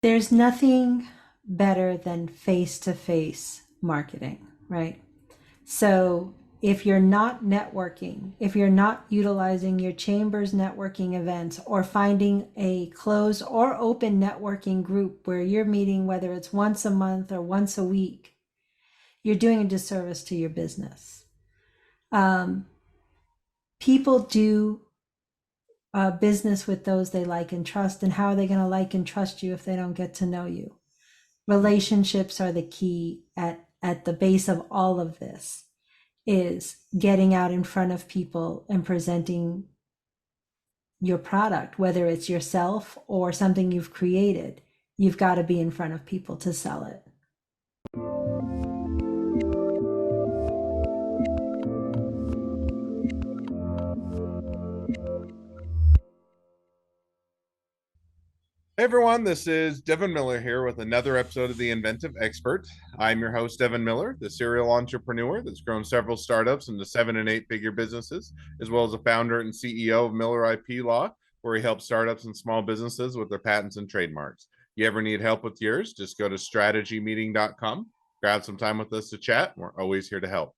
There's nothing better than face-to-face marketing, right? So if you're not networking, if you're not utilizing your chamber's networking events or finding a closed or open networking group where you're meeting, whether it's once a month or once a week, you're doing a disservice to your business. Um, People do business with those they like and trust, and how are they going to like and trust you if they don't get to know you? Relationships are the key at the base of all of this, is getting out in front of people and presenting your product, whether it's yourself or something you've created. You've got to be in front of people to sell it. Hey everyone, this is Devin Miller here with another episode of The Inventive Expert. I'm your host, Devin Miller, the serial entrepreneur that's grown several startups into 7 and 8 figure businesses, as well as a founder and CEO of Miller IP Law, where he helps startups and small businesses with their patents and trademarks. You ever need help with yours, just go to strategymeeting.com, grab some time with us to chat. We're always here to help.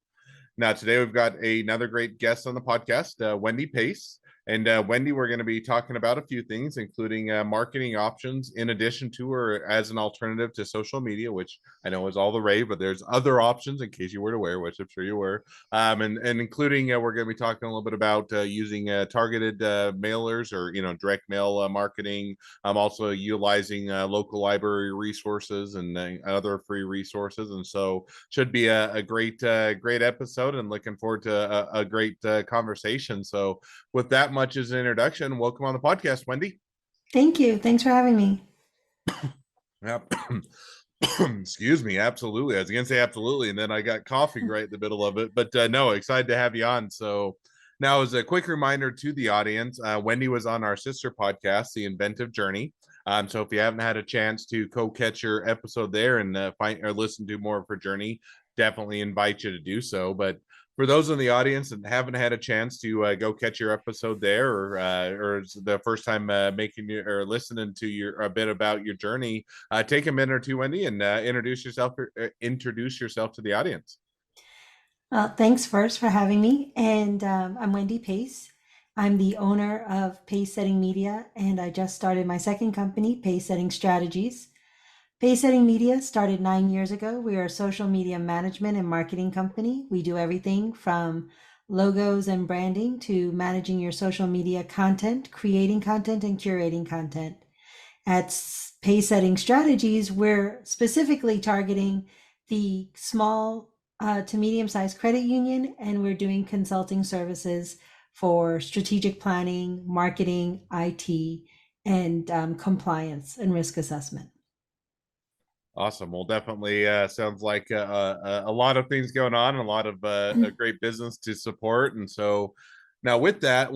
Now, today we've got another great guest on the podcast, Wendy Pace. And Wendy, we're going to be talking about a few things, including marketing options in addition to or as an alternative to social media, which I know is all the rage, but there's other options in case you weren't aware, which I'm sure you were. And including we're going to be talking a little bit about using targeted mailers or direct mail marketing. Also utilizing local library resources and other free resources. And so should be a great episode, and looking forward to a great conversation. So with that much as an introduction, welcome on the podcast, Wendy. Thank you. Thanks for having me. Yep. Excuse me. Absolutely. I was going to say absolutely. And then I got coughing right in the middle of it. But no, excited to have you on. So now, as a quick reminder to the audience, Wendy was on our sister podcast, The Inventive Journey. So if you haven't had a chance to catch your episode there and find or listen to more of her journey, definitely invite you to do so. But for those in the audience that haven't had a chance to go catch your episode there, or it's the first time making you or listening to your a bit about your journey, take a minute or two, Wendy, and introduce yourself to the audience. Well, thanks first for having me. And I'm Wendy Pace. I'm the owner of Pace Setting Media, and I just started my second company, Pace Setting Strategies. Pace Setting Media started 9 years ago. We are a social media management and marketing company. We do everything from logos and branding to managing your social media content, creating content, and curating content. At Pace Setting Strategies, we're specifically targeting the small to medium-sized credit union, and we're doing consulting services for strategic planning, marketing, IT, and compliance and risk assessment. Awesome. Well, definitely sounds like a lot of things going on, and a lot of a great business to support. And so now with that,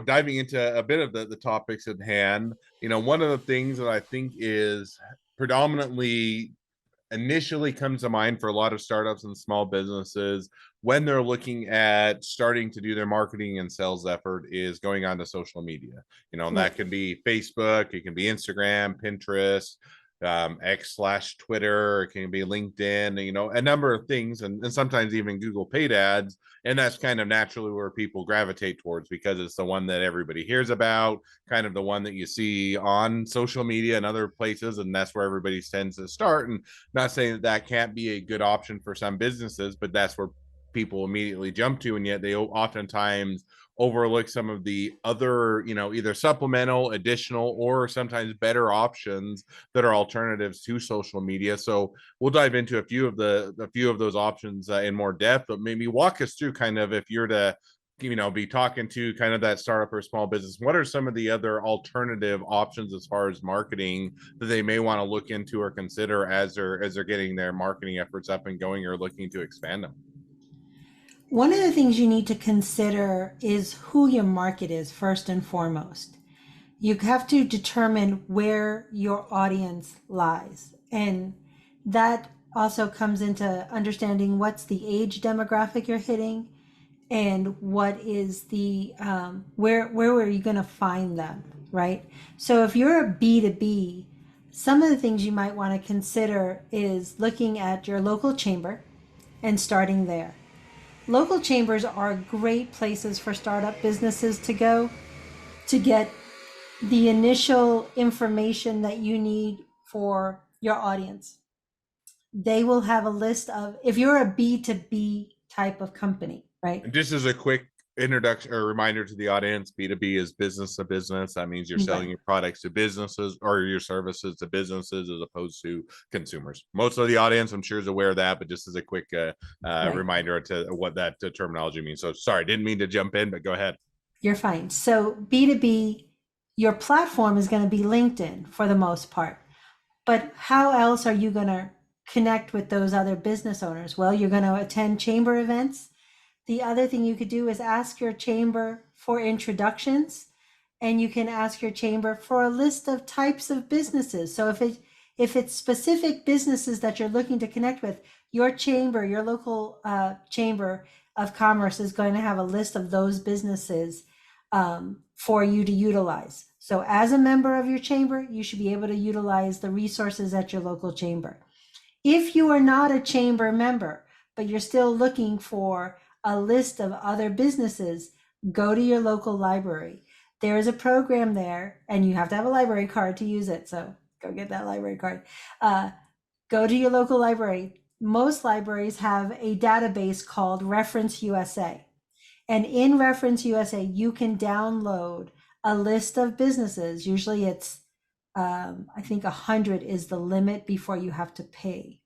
diving into a bit of the topics at hand, one of the things that I think is predominantly initially comes to mind for a lot of startups and small businesses when they're looking at starting to do their marketing and sales effort is going on to social media. And Right. that can be Facebook, it can be Instagram, Pinterest, X/Twitter, it can be LinkedIn, a number of things, and sometimes even Google paid ads. And that's kind of naturally where people gravitate towards because it's the one that everybody hears about, kind of the one that you see on social media and other places. And that's where everybody tends to start. And not saying that can't be a good option for some businesses, but that's where people immediately jump to. And yet they oftentimes overlook some of the other, either supplemental, additional, or sometimes better options that are alternatives to social media. So we'll dive into a few of those options in more depth, but maybe walk us through kind of, if you're to be talking to kind of that startup or small business, what are some of the other alternative options as far as marketing that they may want to look into or consider as they're getting their marketing efforts up and going or looking to expand them? One of the things you need to consider is who your market is first and foremost. You have to determine where your audience lies. And that also comes into understanding what's the age demographic you're hitting and what is the where are you going to find them, right? So if you're a B2B some of the things you might want to consider is looking at your local chamber and starting there. Local chambers are great places for startup businesses to go to get the initial information that you need for your audience. They will have a list of, if you're a B2B type of company, right? And just as a quick introduction or reminder to the audience, B2B is business to business. That means you're selling Right. your products to businesses or your services to businesses as opposed to consumers. Most of the audience, I'm sure, is aware of that, but just as a quick Right. reminder to what that terminology means. So sorry, didn't mean to jump in, but go ahead. You're fine. So B2B, your platform is going to be LinkedIn for the most part. But how else are you going to connect with those other business owners? Well, you're going to attend chamber events. The other thing you could do is ask your chamber for introductions, and you can ask your chamber for a list of types of businesses. So if it's specific businesses that you're looking to connect with, your chamber, your local chamber of commerce is going to have a list of those businesses for you to utilize. So as a member of your chamber, you should be able to utilize the resources at your local chamber. If you are not a chamber member, but you're still looking for a list of other businesses, go to your local library. There is a program there, and you have to have a library card to use it. So go get that library card. Go to your local library. Most libraries have a database called Reference USA. And in Reference USA, you can download a list of businesses. Usually it's, I think 100 is the limit before you have to pay.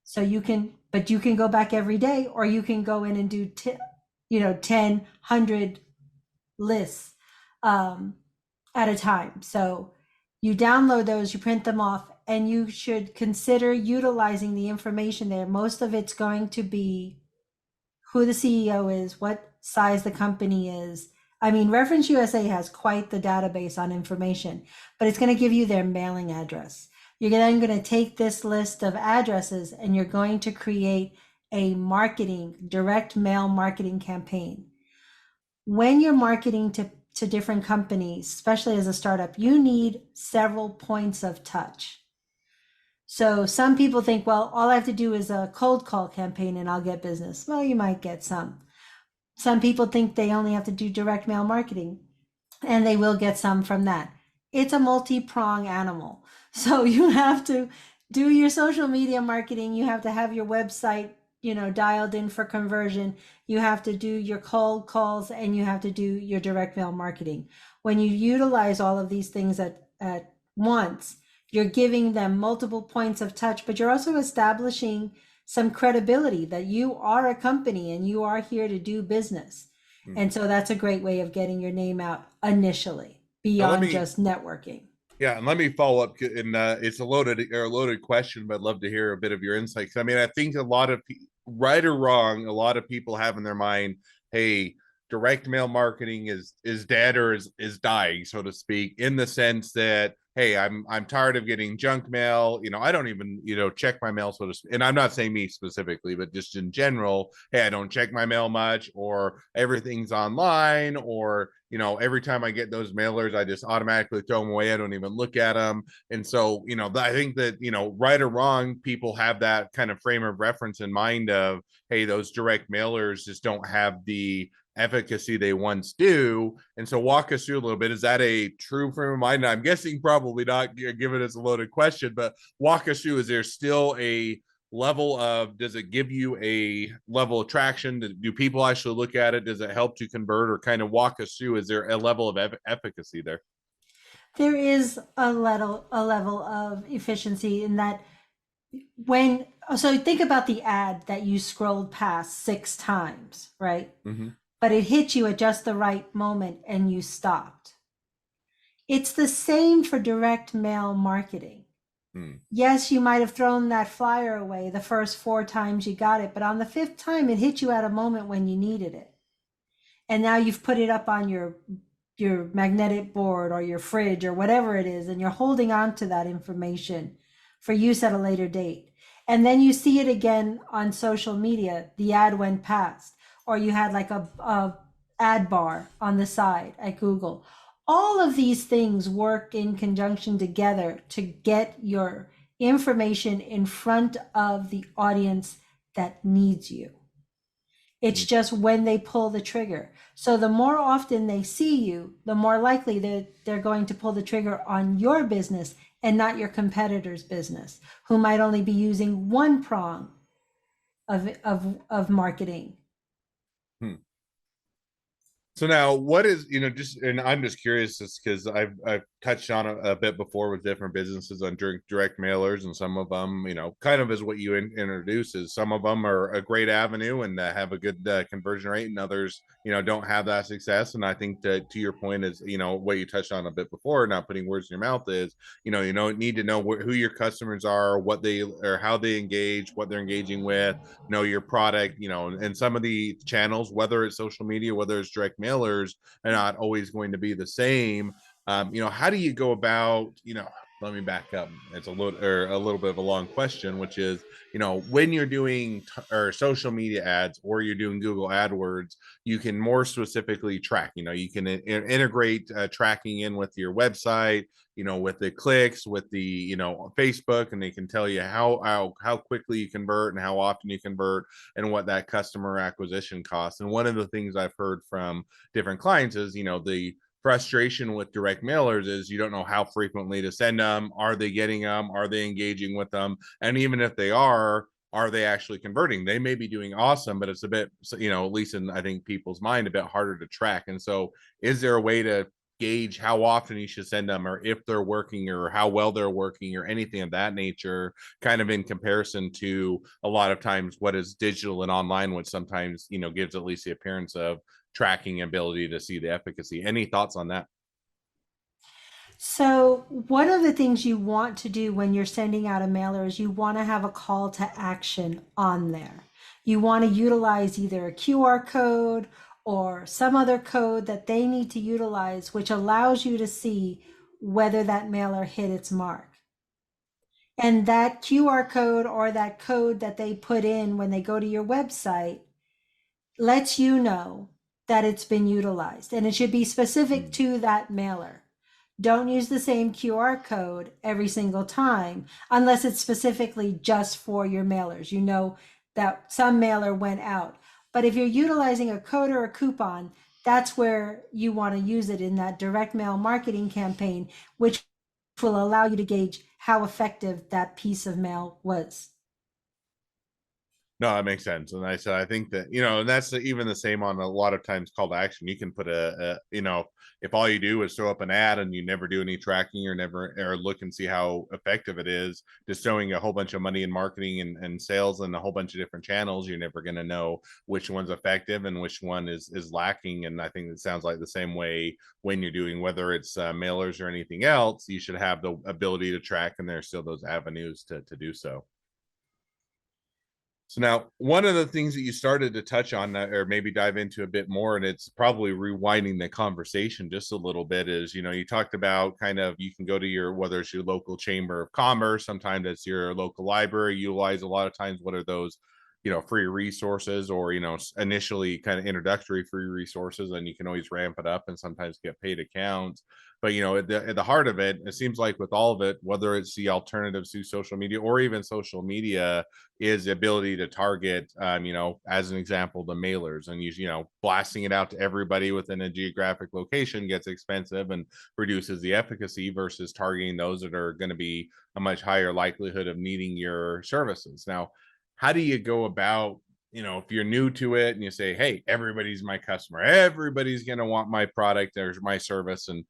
So you can, but you can go back every day, or you can go in and do, 10, 100 lists at a time. So you download those, you print them off, and you should consider utilizing the information there. Most of it's going to be who the CEO is, what size the company is. I mean, Reference USA has quite the database on information, but it's going to give you their mailing address. You're then going to take this list of addresses and you're going to create a direct mail marketing campaign. When you're marketing to different companies, especially as a startup, you need several points of touch. So some people think, well, all I have to do is a cold call campaign and I'll get business. Well, you might get some. Some people think they only have to do direct mail marketing, and they will get some from that. It's a multi-prong animal. So you have to do your social media marketing. You have to have your website, dialed in for conversion. You have to do your cold calls, and you have to do your direct mail marketing. When you utilize all of these things at once, you're giving them multiple points of touch, but you're also establishing some credibility that you are a company and you are here to do business. And so that's a great way of getting your name out initially, Now let beyond me just networking. Yeah, and let me follow up. And it's a loaded question, but I'd love to hear a bit of your insights. I mean, I think a lot of right or wrong, a lot of people have in their mind, hey, direct mail marketing is dead or is dying, so to speak, in the sense that hey, I'm tired of getting junk mail. I don't even check my mail, so to speak. And I'm not saying me specifically, but just in general, hey, I don't check my mail much, or everything's online, or every time I get those mailers, I just automatically throw them away. I don't even look at them. And so, I think that, right or wrong, people have that kind of frame of reference in mind of, hey, those direct mailers just don't have the efficacy they once do. And so walk us through a little bit. Is that a true frame of mind? I'm guessing probably not, given it's a loaded question, but walk us through, is there still a level of, does it give you a level of traction? Do people actually look at it? Does it help to convert, or kind of walk us through, is there a level of efficacy there? There is a level of efficiency in that so think about the ad that you scrolled past 6 times, right? Mm-hmm. But it hit you at just the right moment and you stopped. It's the same for direct mail marketing. Yes, you might have thrown that flyer away the first 4 times you got it, but on the fifth time, it hit you at a moment when you needed it. And now you've put it up on your magnetic board or your fridge or whatever it is, and you're holding on to that information for use at a later date. And then you see it again on social media, the ad went past, or you had like a ad bar on the side at Google. All of these things work in conjunction together to get your information in front of the audience that needs you. It's Mm. just when they pull the trigger. So the more often they see you, the more likely they're going to pull the trigger on your business and not your competitor's business, who might only be using one prong of marketing. Hmm. So now, what is, just, and I'm just curious, just because I've touched on a bit before with different businesses on direct mailers, and some of them, kind of is what you introduce is some of them are a great avenue and have a good conversion rate, and others, don't have that success. And I think that to your point is, what you touched on a bit before, not putting words in your mouth is, you don't need to know who your customers are, what they or how they engage, what they're engaging with, know your product, and some of the channels, whether it's social media, whether it's direct mailers, are not always going to be the same. How do you go about, let me back up. It's a little bit of a long question, which is, when you're doing or social media ads or you're doing Google AdWords, you can more specifically track. You can integrate tracking in with your website, with the clicks, with the, Facebook, and they can tell you how quickly you convert and how often you convert and what that customer acquisition costs. And one of the things I've heard from different clients is, the frustration with direct mailers is you don't know how frequently to send them. Are they getting them? Are they engaging with them? And even if they are they actually converting? They may be doing awesome, but it's a bit, at least in, I think, people's mind, a bit harder to track. And so is there a way to gauge how often you should send them, or if they're working, or how well they're working, or anything of that nature, kind of in comparison to a lot of times what is digital and online, which sometimes, gives at least the appearance of tracking ability to see the efficacy. Any thoughts on that? So, one of the things you want to do when you're sending out a mailer is you want to have a call to action on there. You want to utilize either a QR code or some other code that they need to utilize, which allows you to see whether that mailer hit its mark. And that QR code or that code that they put in when they go to your website lets you know that it's been utilized, and it should be specific Hmm. to that mailer. Don't use the same QR code every single time unless it's specifically just for your mailers. You know that some mailer went out. But if you're utilizing a code or a coupon, that's where you want to use it in that direct mail marketing campaign, which will allow you to gauge how effective that piece of mail was. No, that makes sense. And I said, I think that, and that's even the same on a lot of times call to action. You can put if all you do is throw up an ad and you never do any tracking or never or look and see how effective it is, just throwing a whole bunch of money in marketing and sales and a whole bunch of different channels, you're never going to know which one's effective and which one is lacking. And I think it sounds like the same way when you're doing, whether it's mailers or anything else, you should have the ability to track, and there's still those avenues to do so. So now, one of the things that you started to touch on, or maybe dive into a bit more, and it's probably rewinding the conversation just a little bit, is, you talked about kind of, you can go to your, whether it's your local chamber of commerce, sometimes it's your local library, utilize a lot of times what are those, free resources, or, initially kind of introductory free resources, and you can always ramp it up and sometimes get paid accounts. But at the heart of it, it seems like with all of it, whether it's the alternatives to social media or even social media, is the ability to target, as an example, the mailers, and blasting it out to everybody within a geographic location gets expensive and reduces the efficacy versus targeting those that are going to be a much higher likelihood of needing your services. Now, how do you go about, if you're new to it and you say, hey, everybody's my customer, everybody's going to want my product or my service, and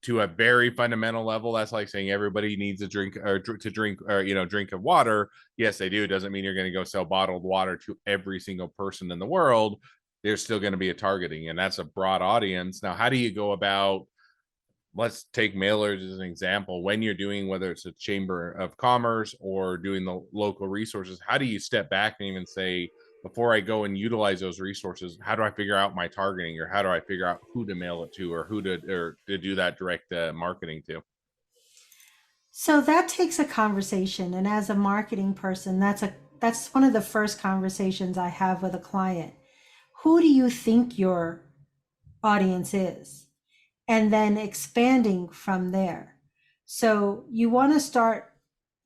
to a very fundamental level, that's like saying everybody needs a drink or to drink, or drink of water. Yes, they do. It doesn't mean you're going to go sell bottled water to every single person in the world. There's still going to be a targeting, and that's a broad audience. Now, how do you go about, let's take mailers as an example, when you're doing, whether it's a chamber of commerce or doing the local resources, how do you step back and even say, before I go and utilize those resources, how do I figure out my targeting, or how do I figure out who to mail it to, or who to do that direct marketing to? So that takes a conversation, and as a marketing person, that's one of the first conversations I have with a client. Who do you think your audience is? and then expanding from there. So you want to start,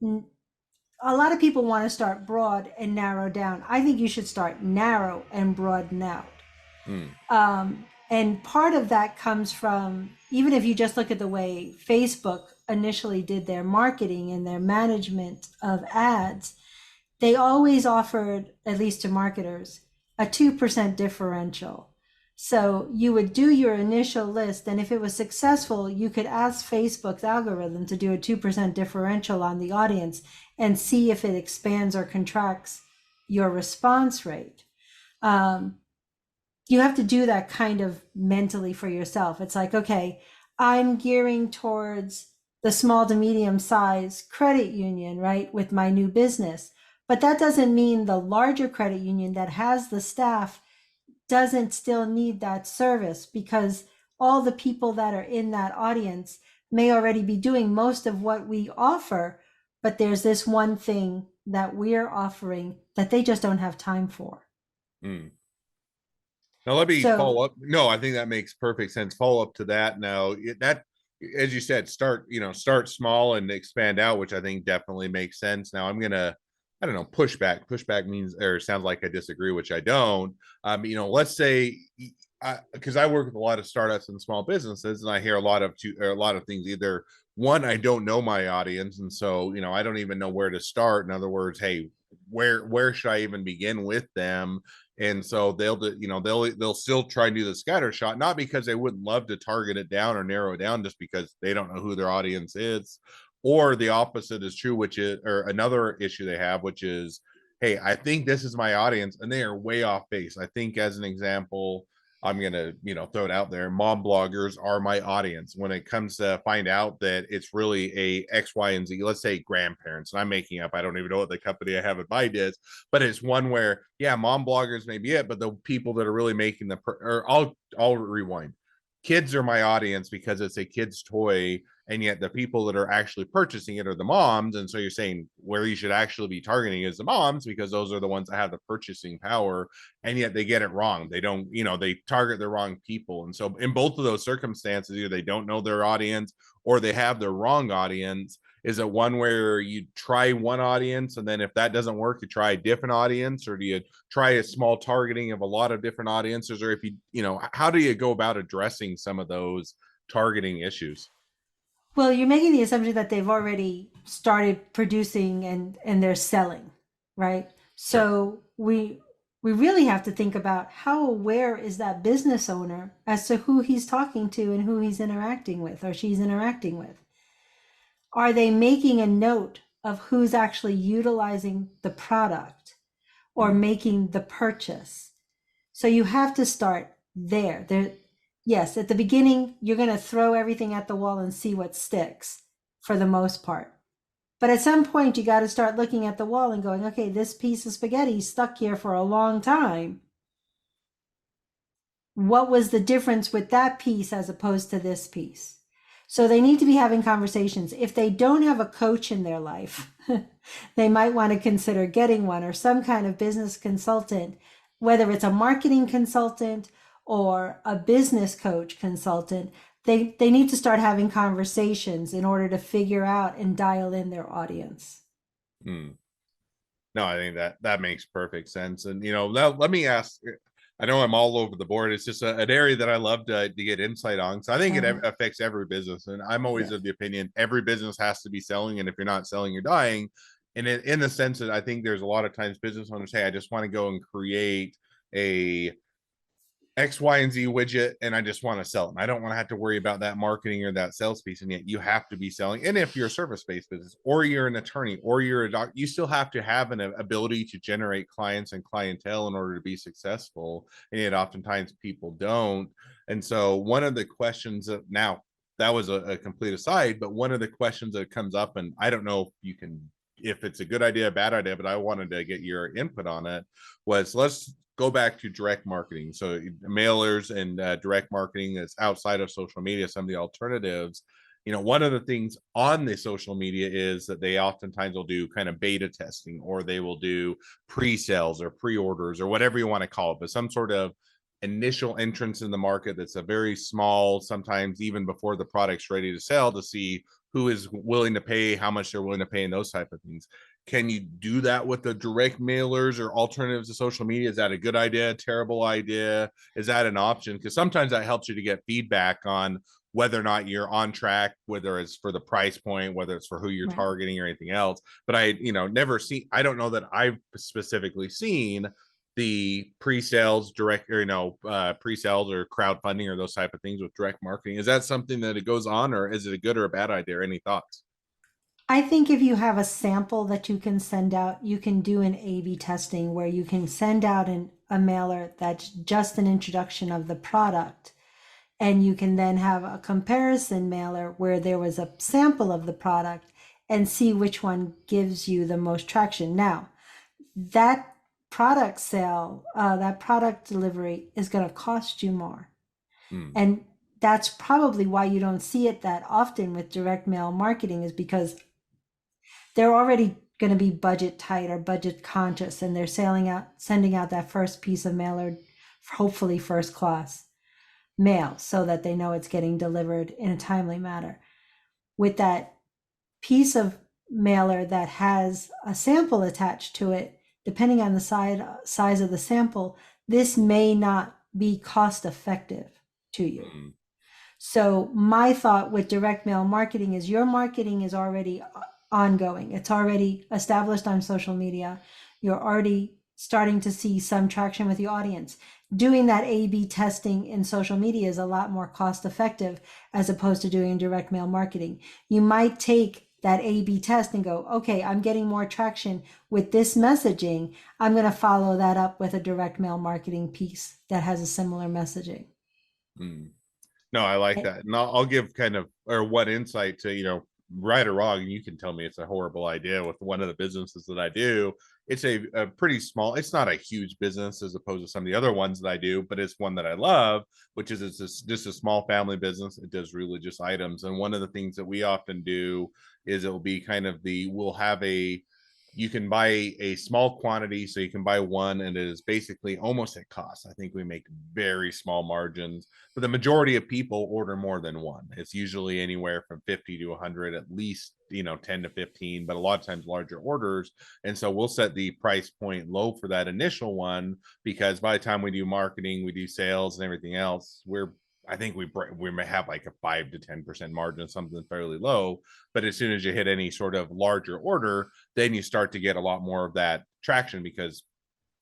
a lot of people want to start broad and narrow down. I think you should start narrow and broaden out. Hmm. And part of that comes from, even if you just look at the way Facebook initially did their marketing and their management of ads, they always offered, at least to marketers, a 2% differential. So you would do your initial list, and if it was successful, you could ask Facebook's algorithm to do a 2% differential on the audience and see if it expands or contracts your response rate. Um, you have to do that kind of mentally for yourself. It's like, okay, I'm gearing towards the small to medium size credit union, right, with my new business. But that doesn't mean the larger credit union that has the staff doesn't still need that service, because all the people that are in that audience may already be doing most of what we offer, but there's this one thing that we're offering that they just don't have time for. Hmm. Now let me So follow up. No, I think that makes perfect sense. Follow up to that. Now that, as you said, start small and expand out, which I think definitely makes sense. Now I'm gonna, I don't know, pushback. Pushback means, or sounds like I disagree, which I don't. Let's say, because I work with a lot of startups and small businesses, and I hear a lot of things. Either one, I don't know my audience, and so I don't even know where to start. In other words, hey, where should I even begin with them? And so they'll still try and do the scatter shot, not because they wouldn't love to target it down or narrow it down, just because they don't know who their audience is. Or the opposite is true, which is, or another issue they have, which is, hey, I think this is my audience, and they are way off base. I think, as an example, I'm gonna, throw it out there. Mom bloggers are my audience. When it comes to find out that it's really a X, Y, and Z, let's say grandparents, and I'm making up, I don't even know what the company I have in mind is, but it's one where, yeah, mom bloggers may be it, but the people that are really making or I'll rewind. Kids are my audience because it's a kid's toy, and yet the people that are actually purchasing it are the moms. And so you're saying where you should actually be targeting is the moms, because those are the ones that have the purchasing power, and yet they get it wrong. They don't, they target the wrong people. And so in both of those circumstances, either they don't know their audience or they have the wrong audience. Is it one where you try one audience, and then if that doesn't work, you try a different audience, or do you try a small targeting of a lot of different audiences? Or if how do you go about addressing some of those targeting issues? well, you're making the assumption that they've already started producing and they're selling, right? Sure. So we really have to think about how aware is that business owner as to who he's talking to and who he's interacting with or she's interacting with. Are they making a note of who's actually utilizing the product or Hmm. making the purchase? So you have to start there. Yes, at the beginning, you're going to throw everything at the wall and see what sticks for the most part. But at some point, you got to start looking at the wall and going, okay, this piece of spaghetti stuck here for a long time. What was the difference with that piece as opposed to this piece? So they need to be having conversations. If they don't have a coach in their life, they might want to consider getting one, or some kind of business consultant, whether it's a marketing consultant or a business coach consultant. They need to start having conversations in order to figure out and dial in their audience. Hmm. No, I think that makes perfect sense. And let me ask. I know I'm all over the board. It's just an area that I love to get insight on. So I think it Uh, affects every business, and I'm always yeah. of the opinion every business has to be selling, and if you're not selling, you're dying. And in the sense that I think there's a lot of times business owners say, I just want to go and create a X, Y, and Z widget, and I just want to sell it. And I don't want to have to worry about that marketing or that sales piece. And yet you have to be selling. And if you're a service-based business, or you're an attorney, or you're a doc, you still have to have an ability to generate clients and clientele in order to be successful. And yet oftentimes people don't. And so one of the questions now, that was a complete aside, but one of the questions that comes up, and I don't know if it's a good idea, a bad idea, but I wanted to get your input on it, was let's go back to direct marketing. So mailers and direct marketing that's outside of social media, some of the alternatives. One of the things on the social media is that they oftentimes will do kind of beta testing, or they will do pre-sales or pre-orders or whatever you want to call it, but some sort of initial entrance in the market that's a very small, sometimes even before the product's ready to sell, to see who is willing to pay, how much they're willing to pay, and those type of things. Can you do that with the direct mailers or alternatives to social media? Is that a good idea? Terrible idea? Is that an option? Because sometimes that helps you to get feedback on whether or not you're on track, whether it's for the price point, whether it's for who you're Right. targeting or anything else. But I, never seen, I don't know that I've specifically seen the pre-sales direct, or pre-sales or crowdfunding or those type of things with direct marketing. Is that something that it goes on, or is it a good or a bad idea? Any thoughts? I think if you have a sample that you can send out, you can do an A/B testing where you can send out a mailer that's just an introduction of the product. And you can then have a comparison mailer where there was a sample of the product and see which one gives you the most traction. Now, that product sale, that product delivery is going to cost you more. Hmm. And that's probably why you don't see it that often with direct mail marketing, is because they're already going to be budget tight or budget conscious, and they're sending out that first piece of mailer, hopefully first class mail, so that they know it's getting delivered in a timely manner. With that piece of mailer that has a sample attached to it, depending on the size of the sample, this may not be cost effective to you. Hmm. So my thought with direct mail marketing is your marketing is already ongoing. It's already established on social media. You're already starting to see some traction with the audience. Doing that A/B testing in social media is a lot more cost effective as opposed to doing direct mail marketing. You might take that A/B test and go, okay, I'm getting more traction with this messaging. I'm going to follow that up with a direct mail marketing piece that has a similar messaging. Hmm. No, I like that. And I'll give kind of, or one insight to, right or wrong, and you can tell me it's a horrible idea. With one of the businesses that I do, it's a pretty small, it's not a huge business as opposed to some of the other ones that I do, but it's one that I love, which is just a small family business. It does religious items. And one of the things that we often do is it'll be kind of we'll have you can buy a small quantity, so you can buy one and it is basically almost at cost. I think we make very small margins, but the majority of people order more than one. It's usually anywhere from 50 to 100, at least 10 to 15, but a lot of times larger orders. And so we'll set the price point low for that initial one, because by the time we do marketing, we do sales and everything else, I think we may have like a 5 to 10% margin, something fairly low. But as soon as you hit any sort of larger order, then you start to get a lot more of that traction, because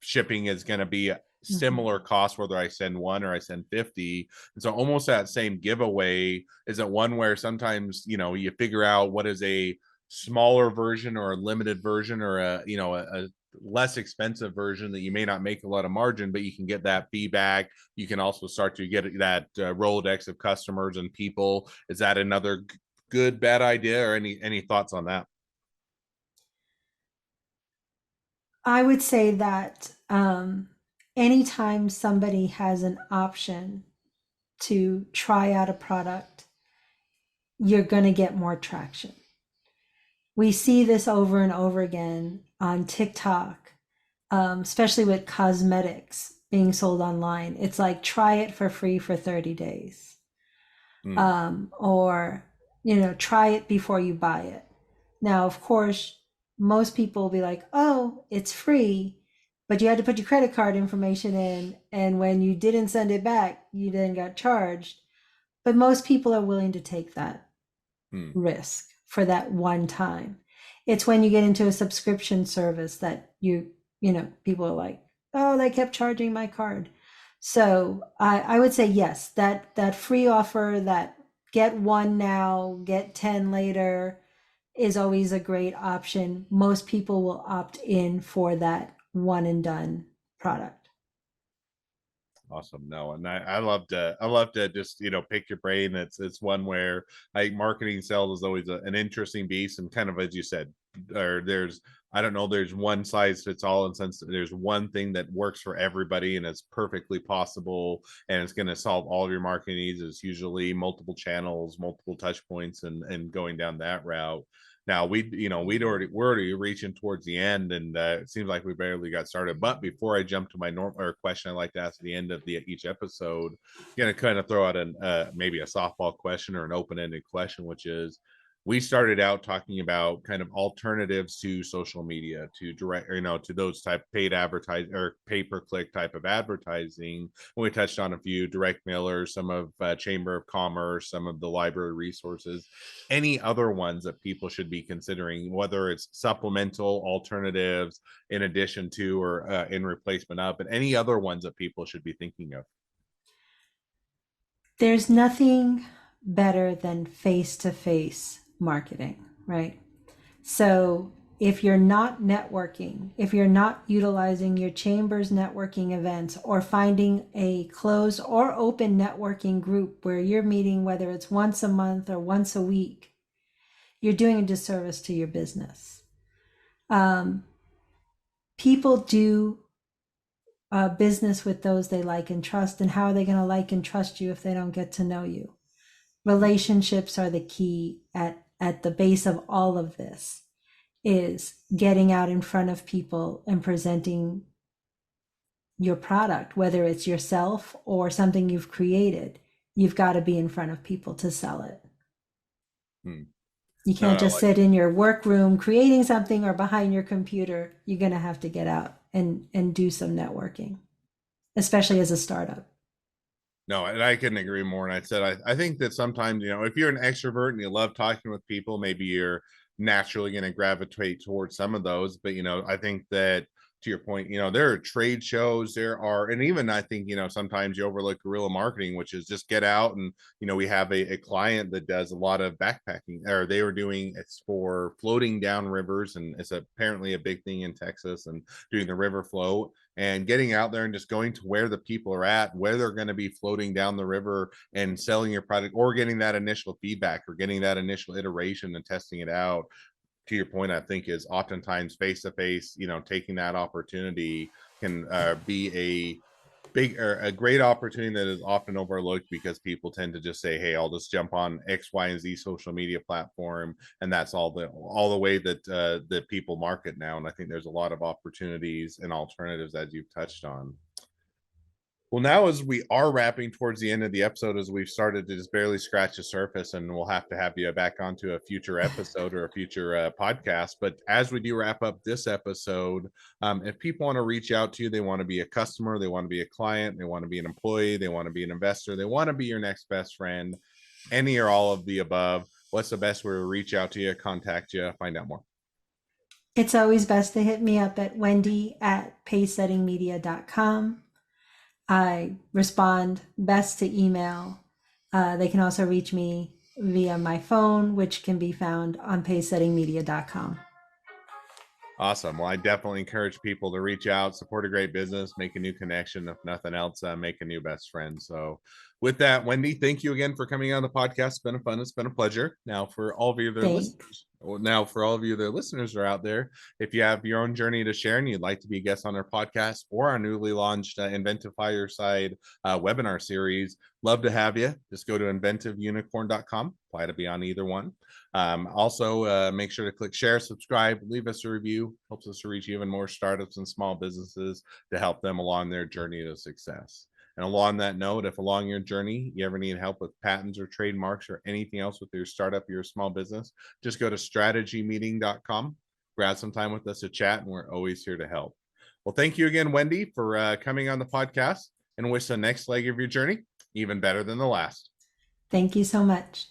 shipping is going to be a Mhm. similar cost whether I send one or I send 50. And so almost that same giveaway is that one where sometimes you figure out what is a smaller version or a limited version, or a less expensive version that you may not make a lot of margin, but you can get that feedback. You can also start to get that Rolodex of customers and people. Is that another good bad idea, or any thoughts on that? I would say that anytime somebody has an option to try out a product, you're going to get more traction. We see this over and over again on TikTok, especially with cosmetics being sold online. It's like, try it for free for 30 days. Hmm. Or, try it before you buy it. Now, of course, most people will be like, oh, it's free, but you had to put your credit card information in. And when you didn't send it back, you then got charged. But most people are willing to take that Hmm. risk for that one time. It's when you get into a subscription service that people are like, oh, they kept charging my card. So I would say yes, that free offer, that get one now, get 10 later, is always a great option. Most people will opt in for that one and done product. Awesome. No, and I love to just pick your brain. It's one where like marketing sales is always an interesting beast, and kind of as you said, or there's I don't know, there's one size fits all, in sense that there's one thing that works for everybody and it's perfectly possible and it's going to solve all of your marketing needs. It's usually multiple channels, multiple touch points, and going down that route. Now we're already reaching towards the end, and it seems like we barely got started. But before I jump to my normal or question I like to ask at the end of each episode, I'm gonna kind of throw out an maybe a softball question or an open-ended question, which is, we started out talking about kind of alternatives to social media, to direct, to those type paid advertising or pay-per-click type of advertising. We touched on a few direct mailers, some of Chamber of Commerce, some of the library resources, any other ones that people should be considering, whether it's supplemental alternatives in addition to or in replacement of, but any other ones that people should be thinking of. There's nothing better than face-to-face marketing, right? So if you're not networking, if you're not utilizing your chamber's networking events or finding a closed or open networking group where you're meeting, whether it's once a month or once a week, you're doing a disservice to your business. People do business with those they like and trust, and how are they going to like and trust you if they don't get to know you? Relationships are the key at the base of all of this, is getting out in front of people and presenting your product, whether it's yourself or something you've created. You've got to be in front of people to sell it. You can't just sit in your workroom creating something or behind your computer. You're going to have to get out and do some networking, especially as a startup. No, and I couldn't agree more. And I think that sometimes, if you're an extrovert and you love talking with people, maybe you're naturally going to gravitate towards some of those. But, I think that, to your point, there are trade shows, and even I think, sometimes you overlook guerrilla marketing, which is just get out and, we have a client that does a lot of backpacking, or they were doing, it's for floating down rivers. And it's apparently a big thing in Texas, and doing the river float and getting out there and just going to where the people are at, where they're going to be floating down the river and selling your product, or getting that initial feedback or getting that initial iteration and testing it out. To your point, I think is oftentimes face to face, taking that opportunity can be a big or a great opportunity that is often overlooked, because people tend to just say, hey, I'll just jump on X, Y, and Z social media platform, and that's all the way that people market now. And I think there's a lot of opportunities and alternatives, as you've touched on. Well, now as we are wrapping towards the end of the episode, as we've started to just barely scratch the surface, and we'll have to have you back onto a future episode or a future podcast. But as we do wrap up this episode, if people want to reach out to you, they want to be a customer, they want to be a client, they want to be an employee, they want to be an investor, they want to be your next best friend, any or all of the above, what's the best way to reach out to you, contact you, find out more? It's always best to hit me up at wendy@pacesettingmedia.com. I respond best to email. They can also reach me via my phone, which can be found on pacesettingmedia.com. Awesome. Well, I definitely encourage people to reach out, support a great business, make a new connection. If nothing else, make a new best friend. So with that, Wendy, thank you again for coming on the podcast. It's been fun. It's been a pleasure. Now for all of you that are listeners, are out there, if you have your own journey to share and you'd like to be a guest on our podcast or our newly launched Inventive Fireside webinar series, love to have you. Just go to inventiveunicorn.com, apply to be on either one. Also, make sure to click share, subscribe, leave us a review. Helps us to reach even more startups and small businesses to help them along their journey to success. And along that note, if along your journey you ever need help with patents or trademarks or anything else with your startup, your small business, just go to strategymeeting.com, grab some time with us to chat, and we're always here to help. Well, thank you again, Wendy, for coming on the podcast, and wish the next leg of your journey even better than the last. Thank you so much.